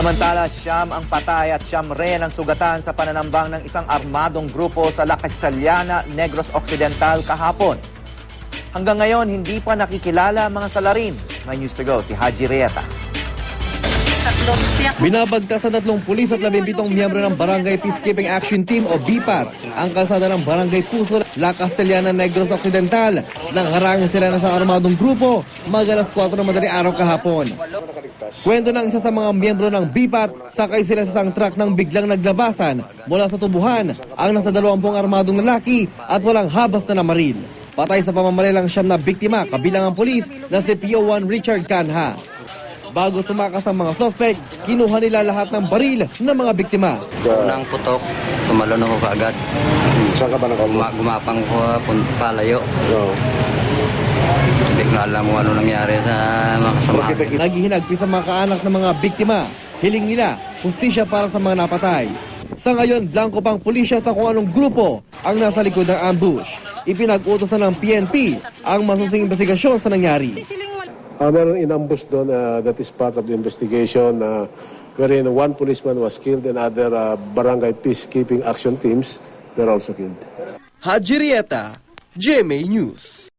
Samantala, siyam ang patay at siyam rin ang sugatan sa pananambang ng isang armadong grupo sa La Castellana, Negros Occidental kahapon. Hanggang ngayon, hindi pa nakikilala ang mga salarin. May news to go, si Haji Rieta. Binabagtas sa 3 pulis at 17 miyembro ng Barangay Peacekeeping Action Team o BPAT ang kalsada ng Barangay Puso, La Castellana, Negros Occidental nang harangin sila ng isang armadong grupo mag-alas 4 ng madaling araw kahapon. Kwento ng isa sa mga miyembro ng BPAT, sakay sila sa isang truck nang biglang naglabasan mula sa tubuhan ang nasa 20 armadong lalaki at walang habas na namaril. Patay sa pamamaril ang siyam na biktima kabilang ang pulis na si PO1 Richard Canha. Bago tumakas ang mga sospek, kinuha nila lahat ng baril ng mga biktima. Unang putok, tumalon ako kaagad. Saan ka ba nakaupo? Gumapang ko palayo. Oo. Hindi ko alam kung ano nangyari sa mga kasamahan. Naghihinagpi sa mga kaanak ng mga biktima. Hiling nila, hustisya para sa mga napatay. Sa ngayon, blanco pang pulisya sa kung anong grupo ang nasa likod ng ambush. Ipinag-utos na ng PNP ang masusing investigasyon sa nangyari. Meron inambush doon that is part of the investigation wherein one policeman was killed and other barangay peacekeeping action teams were also killed. Haji Rieta, GMA News.